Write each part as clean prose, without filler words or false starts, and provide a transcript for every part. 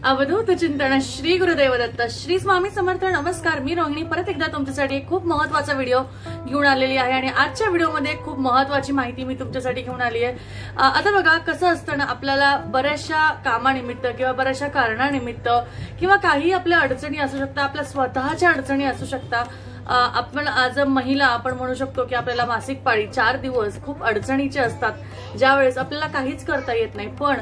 अवधूत चिंतन श्री गुरुदेव दत्त श्री स्वामी समर्थ। नमस्कार, मी रोहिणी परत एकदा तुमच्यासाठी खूप महत्त्वाचा व्हिडिओ घेऊन आलेली आहे आणि आजच्या व्हिडिओमध्ये खूप महत्त्वाची माहिती मी तुमच्यासाठी घेऊन आली आहे। आता बघा कसं असतं ना, आपल्याला बऱ्याचशा कामानिमित्त किंवा बऱ्याचशा कारणानिमित्त किंवा काही आपल्या अडचणी असू शकतात, आपल्या स्वतःच्या अडचणी असू शकतात। आपण आज महिला आपण म्हणू शकतो की आपल्याला मासिक पाळी 4 दिवस खूप अडचणीचे असतात, ज्यावेळेस आपल्याला काहीच करता येत नाही। पण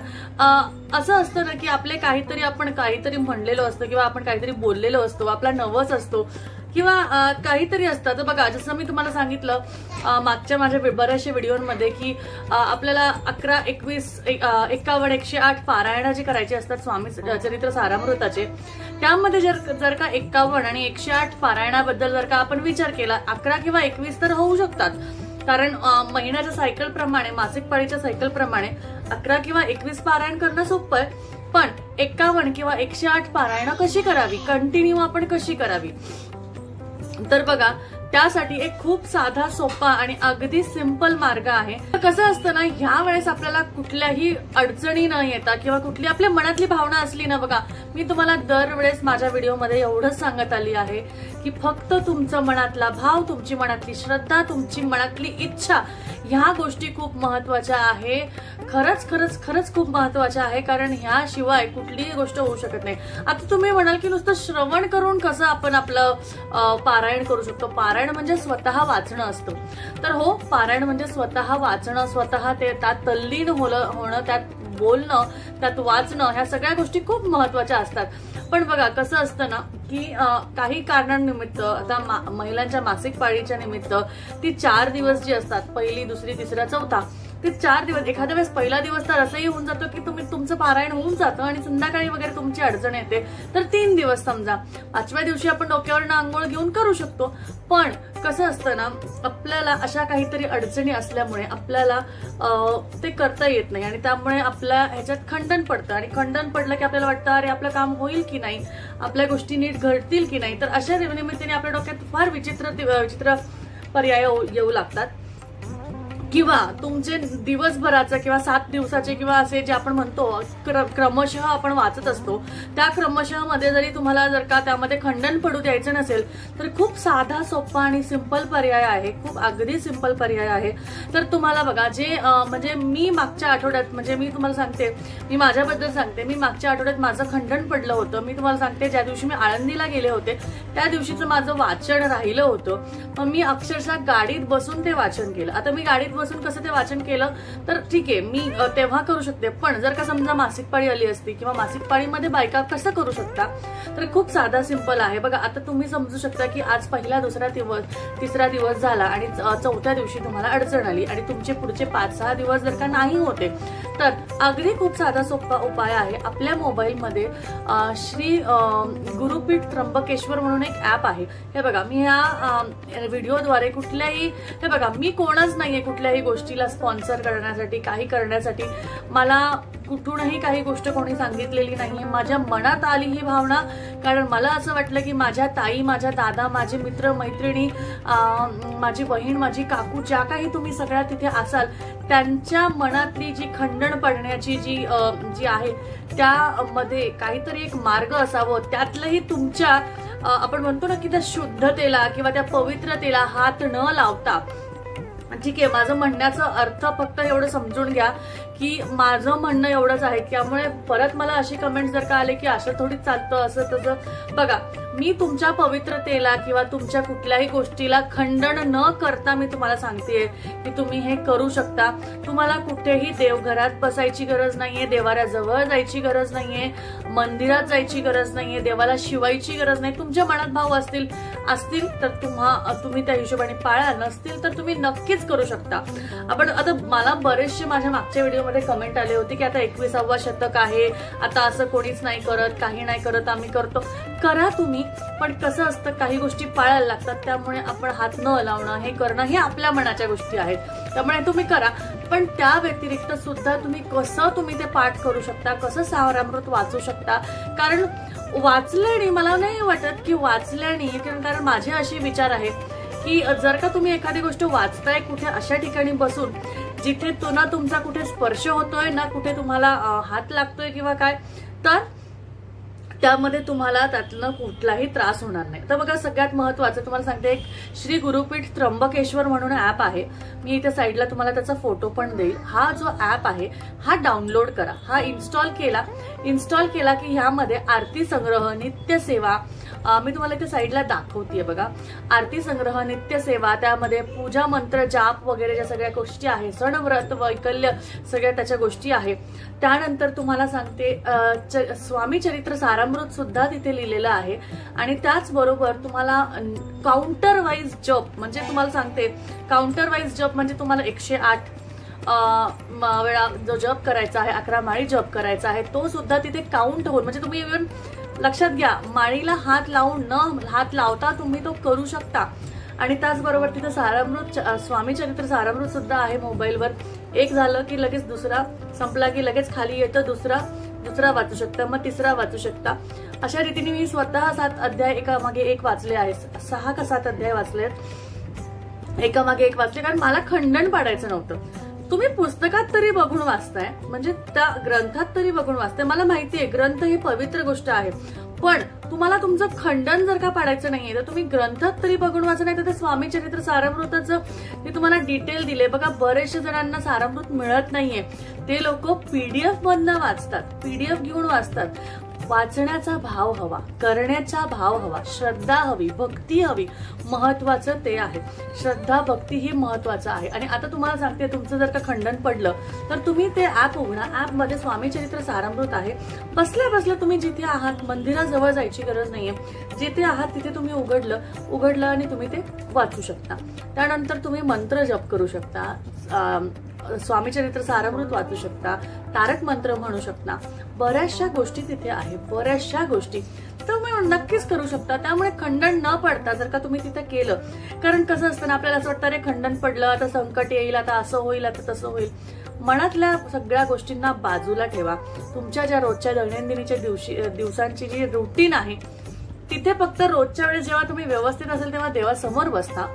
असं असतं ना की आपण काहीतरी म्हणलेलो असतो किंवा आपण काहीतरी बोललेलो असतो, आपला नवस असतो किंवा काहीतरी असतं। तर बघा, जसं मी तुम्हाला सांगितलं मागच्या माझ्या बऱ्याचशा व्हिडिओमध्ये की आपल्याला 11, 21, 51, 108 पारायण जे करायचे असतात स्वामी चरित्र सारामृताचे, त्यामध्ये जर का 51 आणि 108 पारायणाबद्दल जर का आपण विचार केला, 11 किंवा 21 तर होऊ शकतात, कारण महिन्याच्या सायकल प्रमाणे, मासिक पाळीच्या सायकल प्रमाणे 11 किंवा 21 पारायण करणं सोपं आहे। पण 51 किंवा 108 पारायण कशी करावी, कंटिन्यू आपण कशी करावी, तर बघा त्यासाठी एक खूप साधा, सोपा आणि अगदी सिंपल मार्ग आहे। कसं असतं ना, ह्या वेळेस आपल्याला कुठल्याही अडचणी न येता किंवा कुठली आपल्या मनातली भावना असली ना, बघा मी तुम्हाला दरवेळेस माझ्या व्हिडिओमध्ये एवढंच सांगत आली आहे की फक्त तुमचं मनातला भाव, तुमची मनातली श्रद्धा, तुमची मनातली इच्छा, ह्या गोष्टी खूप महत्वाच्या आहे। खरंच खूप महत्वाच्या आहे, कारण ह्याशिवाय कुठलीही गोष्ट होऊ शकत नाही। आता तुम्ही म्हणाल की नुसतं श्रवण करून कसं आपण आपलं पारायण करू शकतो? पारायण म्हणजे स्वतः वाचणं असतं। तर हो, पारायण म्हणजे स्वतः वाचणं, स्वतः त्यात तल्लीन होणं, त्यात बोलणं, त्यात वाचणं, ह्या सगळ्या गोष्टी खूप महत्वाच्या असतात। पण बघा कसं असतं ना की काही कारणांनिमित्त, आता महिलांच्या मासिक पाळीच्या निमित्त ती 4 दिवस जी असतात, पहिली, दुसरी, तिसरा, चौथा, ते 4 दिवस, एखाद्या वेळेस पहिला दिवस तर असंही होऊन जातो की तुमचं पारायण होऊन जातं आणि संध्याकाळी वगैरे तुमची अडचण येते, तर 3 दिवस समजा, 5व्या दिवशी आपण डोक्यावरनं आंघोळ घेऊन करू शकतो। पण कसं असतं ना, आपल्याला अशा काहीतरी अडचणी असल्यामुळे आपल्याला ते करता येत नाही आणि त्यामुळे आपल्या ह्याच्यात खंडन पडतं आणि खंडन पडलं की आपल्याला वाटतं अरे आपलं काम होईल की नाही, आपल्या गोष्टी नीट घडतील की नाही, तर अशा निमित्ताने आपल्या डोक्यात फार विचित्र पर्याय येऊ लागतात। किंवा तुमचे दिवसभराचं किंवा 7 दिवसाचे किंवा असे जे आपण म्हणतो क्रमशः आपण वाचत असतो, त्या क्रमशः मध्ये जरी तुम्हाला जर का त्यामध्ये खंडन पडू द्यायचं नसेल, तर खूप साधा, सोपा आणि सिंपल पर्याय आहे, खूप अगदी सिंपल पर्याय आहे। तर तुम्हाला बघा, जे म्हणजे मी मागच्या आठवड्यात, म्हणजे मी तुम्हाला सांगते, मी माझ्याबद्दल सांगते, मी मागच्या आठवड्यात माझं खंडन पडलं होतं। मी तुम्हाला सांगते, ज्या दिवशी मी आळंदीला गेले होते त्या दिवशीचं माझं वाचन राहिलं होतं, मग मी अक्षरशः गाडीत बसून ते वाचन केलं। आता मी गाडीत बसून कसं ते वाचन केलं तर ठीक आहे, मी तेव्हा करू शकते, पण जर का समजा मासिक पाळी आली असती किंवा मासिक पाळीमध्ये बायका कसं करू शकता, तर खूप साधा, सिंपल आहे। बघा, आता तुम्ही समजू शकता की आज पहिला, दुसरा दिवस, तिसरा दिवस झाला आणि 4थ्या दिवशी तुम्हाला अडचण आली आणि तुमचे पुढचे 5-6 दिवस जर का नाही होते, तर अगदी खूप साधा, सोपा उपाय आहे। आपल्या मोबाईलमध्ये श्री गुरुपीठ त्र्यंबकेश्वर म्हणून एक ऍप आहे। हे बघा, मी ह्या व्हिडिओद्वारे कुठल्याही, हे बघा, मी कोणच नाहीये कुठल्याही गोष्टीला स्पॉन्सर करण्यासाठी, काही करण्यासाठी, मला कुठूनही काही गोष्ट कोणी सांगितलेली नाहीये, माझ्या मनात आली ही भावना, कारण मला असं वाटलं की माझ्या ताई, माझ्या दादा, माझे मित्र मैत्रिणी, माझी बहीण, माझी काकू, ज्या काही तुम्ही सगळ्या तिथे असाल, त्यांच्या मनातली जी खंडन पडण्याची जी आहे, त्यामध्ये काहीतरी एक मार्ग असावं, त्यातलंही तुमच्या आपण म्हणतो ना की त्या शुद्धतेला किंवा त्या पवित्रतेला हात न लावता। ठीक आहे, माझं म्हणण्याचा अर्थ फक्त एवढं समजून घ्या की माझं म्हणणं एवढंच आहे, त्यामुळे परत मला अशी कमेंट जर का आले की असं थोडी चालतं, असं तसं, बघा मी तुमच्या पवित्रतेला किंवा तुमच्या कुठल्याही गोष्टीला खंडन न करता मी तुम्हाला सांगतेय की तुम्ही हे करू शकता। तुम्हाला कुठेही देवघरात बसायची गरज नाहीये, देवाऱ्याजवळ जायची गरज नाहीये, मंदिरात जायची गरज नाहीये, देवाला शिवायची गरज नाही। तुमच्या मनात भाव असतील तर तुम्ही त्या हिशोबाने पाळा, नसतील तर तुम्ही नक्कीच करू शकता। आपण आता, मला बरेचसे माझ्या मागच्या व्हिडिओमध्ये कमेंट आले होते की आता 21वा शतक आहे, आता असं कोणीच नाही करत, काही नाही करत, आम्ही करतो। करा तुम्ही, पण कसं असतं, काही गोष्टी पाळायला लागतात, त्यामुळे आपण हात न लावणं, हे करणं, हे आपल्या मनाच्या गोष्टी आहेत, त्यामुळे तुम्ही करा। पण त्या व्यतिरिक्त सुद्धा तुम्ही ते पाठ करू शकता, कसं सारामृत वाचू शकता, कारण वाचल्याने मला नाही वाटत की वाचल्याने, कारण माझे असे विचार आहेत की जर का तुम्ही एखादी गोष्ट वाचताय कुठे अशा ठिकाणी बसून जिथे तुमचा कुठे स्पर्श होतोय ना, कुठे तुम्हाला हात लागतोय किंवा काय, तर त्यामध्ये तुम्हाला त्यातनं कुठलाही त्रास होणार नाही. तर बघा, सगळ्यात महत्वाचं तुम्हाला सांगते, एक श्री गुरुपीठ त्र्यंबकेश्वर म्हणून ऍप आहे. मी इथे साईडला तुम्हाला त्याचा फोटो पण देईल. हा जो ऍप आहे हा डाउनलोड करा. हा इन्स्टॉल केला की ह्यामध्ये आरती संग्रह, नित्य सेवा, मी तुम्हाला इथे साईडला दाखवतेय बघा. आरती संग्रह, नित्य सेवा, त्यामध्ये पूजा मंत्र जाप वगैरे ज्या सगळ्या गोष्टी आहे, सण व्रत वैकल्य सगळ्या त्याच्या गोष्टी आहे. त्यानंतर तुम्हाला सांगते स्वामी चरित्र सारामृत सुद्धा तिथे लिहिलेलं आहे. आणि त्याचबरोबर तुम्हाला काउंटर वाईज जप, म्हणजे तुम्हाला सांगते काउंटर वाईज जप म्हणजे तुम्हाला 108 वेळा जो जप करायचा आहे, 11 माळी जप करायचा आहे, तो सुद्धा तिथे काउंट होईल. म्हणजे तुम्ही इव्हन लक्षात घ्या, माळीला हात लावून न हात लावता तुम्ही तो करू शकता. आणि त्याचबरोबर तिथे सारामृत, स्वामी चरित्र सारामृत सुद्धा आहे मोबाईलवर. एक झालं की लगेच दुसरा, संपला की लगेच खाली येतं दुसरा वाचू शकता, मग तिसरा वाचू शकता. अशा रीतीने मी स्वतः 7 अध्याय एकामागे एक वाचले आहेत. 6 का 7 अध्याय वाचले, एकामागे एक वाचले, कारण मला खंडन पाडायचं नव्हतं. तुम्ही पुस्तकात तरी बघून वाचताय, म्हणजे त्या ग्रंथात तरी बघून वाचताय. मला माहितीये ग्रंथ ही पवित्र गोष्ट आहे, पण तुम्हाला तुमचं खंडन जर का पाडायचं नाहीये तर तुम्ही ग्रंथात तरी बघून वाचा. नाही तर ते स्वामी चरित्र सारामृताचं ते तुम्हाला डिटेल दिले बघा. बरेचशा जणांना सारामृत मिळत नाहीये, ते लोक पीडीएफ मधनं वाचतात, पीडीएफ घेऊन वाचतात. वाचण्याचा भाव हवा, करण्याचा भाव हवा, श्रद्धा हवी, भक्ती हवी. महत्वाचं ते आहे. श्रद्धा भक्ती ही महत्वाचं आहे. आणि आता तुम्हाला सांगते, तुमचं जर का खंडन पडलं तर तुम्ही ते ऍप उघडा. ऍप मध्ये स्वामी चरित्र सारामृत आहे. बसल्या बसल्या तुम्ही जिथे आहात, मंदिराजवळ जायची गरज नाहीये, जिथे आहात तिथे तुम्ही उघडलं आणि तुम्ही ते वाचू शकता. त्यानंतर तुम्ही मंत्र जप करू शकता, स्वामी चरित्र सारामृत वाचू शकता, तारक मंत्र म्हणू शकता. बऱ्याचशा गोष्टी तिथे आहे, बऱ्याचशा गोष्टी तुम्ही नक्कीच करू शकता. त्यामुळे खंडन न पडता जर का तुम्ही तिथे केलं, कारण कसं असतं ना, आपल्याला असं वाटतं रे खंडन पडलं, आता संकट येईल, आता असं होईल, आता तसं होईल. मनातल्या सगळ्या गोष्टींना बाजूला ठेवा. तुमच्या ज्या रोजच्या दैनंदिनीच्या दिवसांची जी रुटीन आहे, तिथे फक्त रोजच्या वेळेस जेव्हा तुम्ही व्यवस्थित असेल तेव्हा देवासमोर बसता.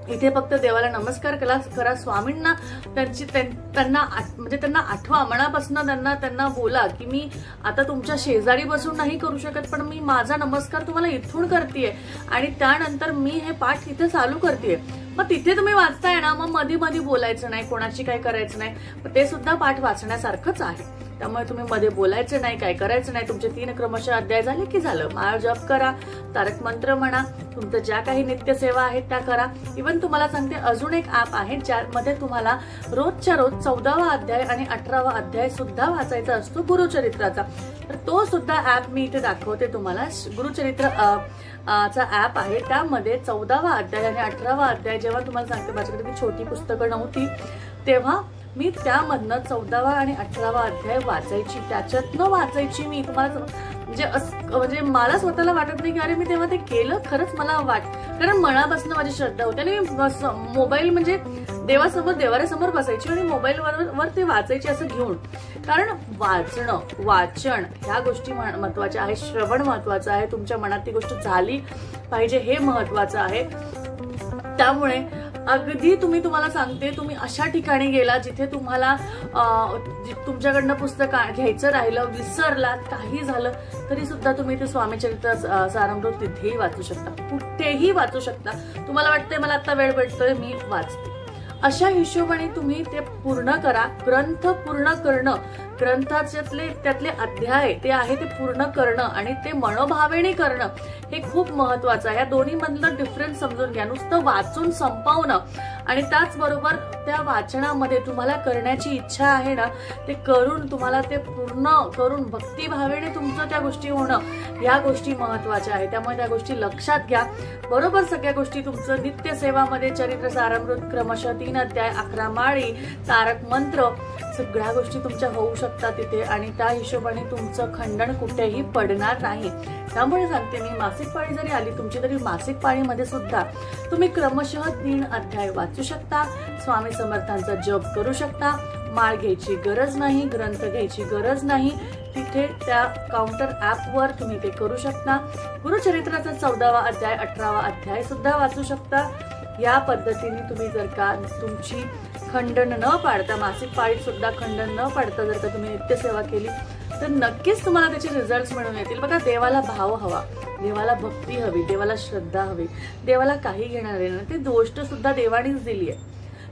इथे फक्त देवाला नमस्कार करा, स्वामींना त्यांना आठवा, मनापासून त्यांना बोला की मी आता तुमच्या शेजारी बसून नाही करू शकत, पण मी माझा नमस्कार तुम्हाला इथून करतेय आणि त्यानंतर मी हे पाठ इथे चालू करतेय. मग तिथे तुम्ही वाचताय ना, मग मध्ये बोलायचं नाही, कोणाची काय करायचं नाही. ते सुद्धा पाठ वाचण्यासारखंच आहे. त्यामुळे तुम्ही मध्ये बोलायचं नाही, काय करायचं नाही. तुमचे 3 क्रमशः अध्याय झाले की झालं. माळ जप करा, तारक मंत्र म्हणा, तुमचं ज्या काही नित्य सेवा आहेत त्या करा. इव्हन तुम्हाला सांगते, अजून एक ऍप आहे ज्यामध्ये तुम्हाला रोजच्या रोज 14वा अध्याय आणि 18वा अध्याय सुद्धा वाचायचा असतो गुरुचरित्राचा. तर तो सुद्धा ऍप मी इथे दाखवते तुम्हाला. गुरुचरित्र चा ऍप आहे, त्यामध्ये 14वा अध्याय आणि 18वा अध्याय, जेव्हा तुम्हाला सांगते माझ्याकडे ती छोटी पुस्तकं नव्हती तेव्हा मी त्यामधनं 14वा आणि 18वा अध्याय वाचायची, त्याच्यातनं वाचायची मी. तुम्हाला म्हणजे मला स्वतःला वाटत नाही की अरे मी तेव्हा ते केलं, खरंच मला कारण मनापासून माझी श्रद्धा होती. आणि मोबाईल म्हणजे देवाऱ्यासमोर बसायची आणि मोबाईलवर ते वाचायची असं घेऊन. कारण वाचन ह्या गोष्टी महत्वाच्या आहे, श्रवण महत्वाचं आहे, तुमच्या मनात ती गोष्ट झाली पाहिजे हे महत्वाचं आहे. त्यामुळे अगदी तुम्हाला सांगते, तुम्ही अशा ठिकाणी गेला जिथे तुम्हाला तुमच्याकडनं पुस्तक घ्यायचं राहिलं, विसरलात, काही झालं तरी सुद्धा तुम्ही ते स्वामी चरित्र सारामृत तिथेही वाचू शकता, कुठेही वाचू शकता. तुम्हाला वाटतंय मला आता वेळ भेटतोय, मी वाचते, अशा हिशोबाने तुम्ही ते पूर्ण करा. ग्रंथ पूर्ण करणं, त्यातले अध्याय ते आहे ते पूर्ण करणं आणि ते मनोभावेने करणं हे खूप महत्वाचं आहे. या दोन्ही मधलं डिफरन्स समजून घ्या. नुसतं वाचून संपवणं आणि त्याचबरोबर त्या वाचनामध्ये तुम्हाला करण्याची इच्छा आहे ना, ते करून तुम्हाला ते पूर्ण करून भक्तिभावेने तुमचं त्या गोष्टी होणं, या गोष्टी महत्वाच्या आहेत. त्यामुळे त्या गोष्टी लक्षात घ्या. बरोबर सगळ्या गोष्टी तुमचं नित्य सेवामध्ये चरित्र सारामृत क्रमशः 3 अध्याय, 11 माळी, तारक मंत्र, सगळ्या गोष्टी तुमच्या होऊ शकतात तिथे. आणि त्या हिशोबाने तुमचं खंडन कुठेही पडणार नाही. त्यामुळे सांगते मी, मासिक पाळी जरी आली तुमची तरी मासिक पाळीमध्ये सुद्धा तुम्ही क्रमशः 3 अध्याय वाचू शकता, स्वामी समर्थांचा जप करू शकता. माळ घ्यायची गरज नाही, ग्रंथ घ्यायची गरज नाही. तिथे त्या काउंटर ऍपवर तुम्ही ते करू शकता. गुरुचरित्राचा 14वा अध्याय, 18वा अध्याय सुद्धा वाचू शकता. या पद्धतीने तुम्ही जर का तुमची खंडन न पाडता, मासिक पाळीत सुद्धा खंडन न पाडता जर का तुम्ही नित्यसेवा केली तर नक्कीच तुम्हाला त्याचे रिझल्ट्स मिळून येतील. बघा, देवाला भाव हवा, देवाला भक्ती हवी, देवाला श्रद्धा हवी, देवाला काही घेणार नाही. ती गोष्ट सुद्धा देवानीच दिली आहे,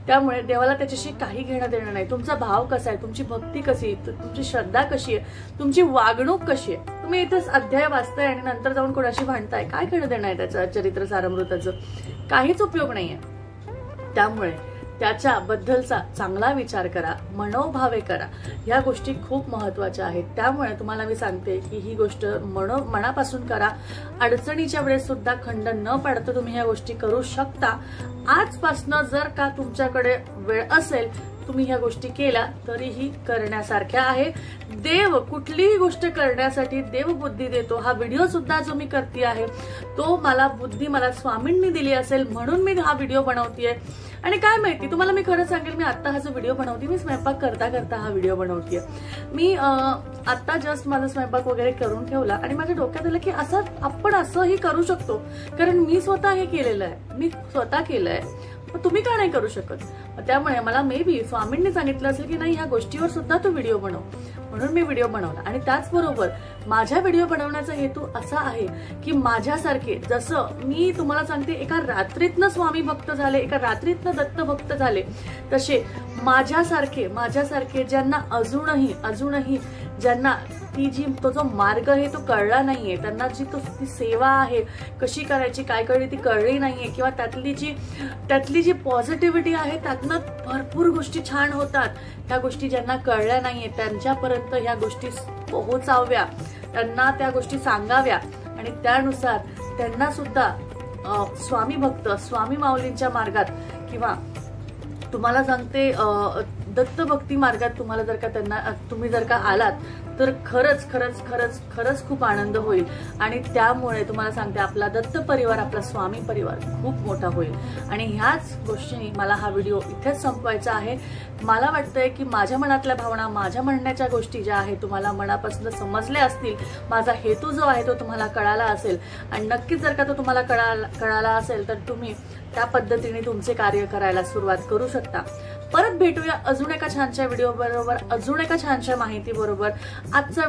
त्यामुळे देवाला त्याच्याशी काही घेणं देणं नाही. तुमचा भाव कसा आहे, तुमची भक्ती कशी आहे, तुमची श्रद्धा कशी आहे, तुमची वागणूक कशी आहे. तुम्ही इथंच अध्याय वाचताय आणि नंतर जाऊन कोणाशी भांडताय, काय घेणं देणं आहे त्याचं चरित्र सारामृताचं? काहीच उपयोग नाहीये. त्यामुळे त्याच्याबद्दलचा चांगला विचार करा, मनोभावे करा. ह्या गोष्टी खूप महत्वाच्या आहेत. त्यामुळे तुम्हाला मी सांगते की ही गोष्ट मनापासून करा. अडचणीच्या वेळेस सुद्धा खंड न पाडता तुम्ही ह्या गोष्टी करू शकता. आजपासनं जर का तुमच्याकडे वेळ असेल, तुम्ही ह्या गोष्टी केल्या तरीही करण्यासारख्या आहे. देव कुठलीही गोष्ट करण्यासाठी देव बुद्धी देतो. हा व्हिडिओ सुद्धा जो मी करते आहे तो मला बुद्धी मला स्वामींनी दिली असेल म्हणून मी हा व्हिडिओ बनवतेय. आणि काय माहिती, तुम्हाला मी खरं सांगेल, मी आता हा जो व्हिडिओ बनवते, मी स्वयंपाक करता करता हा व्हिडिओ बनवतेय. मी आता जस्ट माझा स्वयंपाक वगैरे करून ठेवला आणि माझ्या डोक्यात आलं की आपण असंही करू शकतो, कारण मी स्वतः हे केलेलं आहे, मी स्वतः केलंय, तुम्ही का नाही करू शकत? त्यामुळे मला मे बी स्वामींनी सांगितलं असेल की नाही, ह्या गोष्टीवर सुद्धा तू व्हिडिओ बनव, म्हणून मी व्हिडिओ बनवला. आणि त्याचबरोबर माझ्या व्हिडिओ बनवण्याचा हेतू असा आहे की माझ्यासारखे, जसं मी तुम्हाला सांगते एका रात्रीतनं स्वामी भक्त झाले, एका रात्रीतनं दत्त भक्त झाले, तसे माझ्यासारखे ज्यांना अजूनही ज्यांना तो जो मार्ग आहे तो कळला नाहीये, त्यांना ती सेवा आहे कशी करायची काय ती कळली नाहीये, किंवा त्यातली जी पॉझिटिव्हिटी आहे त्यातनं भरपूर गोष्टी छान होतात, ह्या गोष्टी ज्यांना कळल्या नाहीये त्यांच्यापर्यंत ह्या गोष्टी पोहोचाव्या, त्यांना त्या गोष्टी सांगाव्या आणि त्यानुसार त्यांना सुद्धा स्वामी भक्त, स्वामी माऊलींच्या मार्गात, किंवा तुम्हाला सांगते दत्त भक्ती मार्गात तुम्ही जर का आलात तर खरंच खूप आनंद होईल. आणि त्यामुळे तुम्हाला सांगते आपला दत्त परिवार, आपला स्वामी परिवार खूप मोठा होईल. आणि ह्याच गोष्टींनी मला हा व्हिडिओ इथेच संपवायचा आहे. मला वाटतंय की माझ्या मनातल्या भावना, माझ्या म्हणण्याच्या गोष्टी ज्या आहेत तुम्हाला मनापासून समजल्या असतील, माझा हेतू जो आहे तो तुम्हाला कळाला असेल, आणि नक्कीच जर का तो तुम्हाला कळाला असेल तर तुम्ही त्या पद्धतीने तुमचे कार्य करायला सुरुवात करू शकता. परत भेटूया अजून एका छानशा व्हिडिओ बरोबर, अजून एका छानशा माहिती बरोबर. आजच्या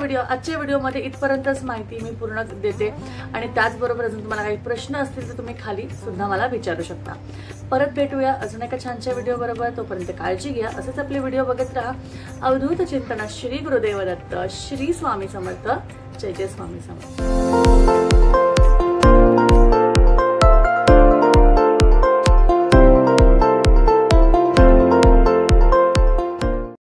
व्हिडिओमध्ये इथपर्यंतच माहिती मी पूर्ण देते. आणि त्याचबरोबर अजून तुम्हाला काही प्रश्न असतील तर तुम्ही खाली सुद्धा मला विचारू शकता. परत भेटूया अजून एका छानशा व्हिडिओ बरोबर. तोपर्यंत काळजी घ्या. असेच आपले व्हिडिओ बघत राहा. अवधूत चिंतन. श्री गुरुदेव दत्त. श्री स्वामी समर्थ. जय जय स्वामी समर्थ.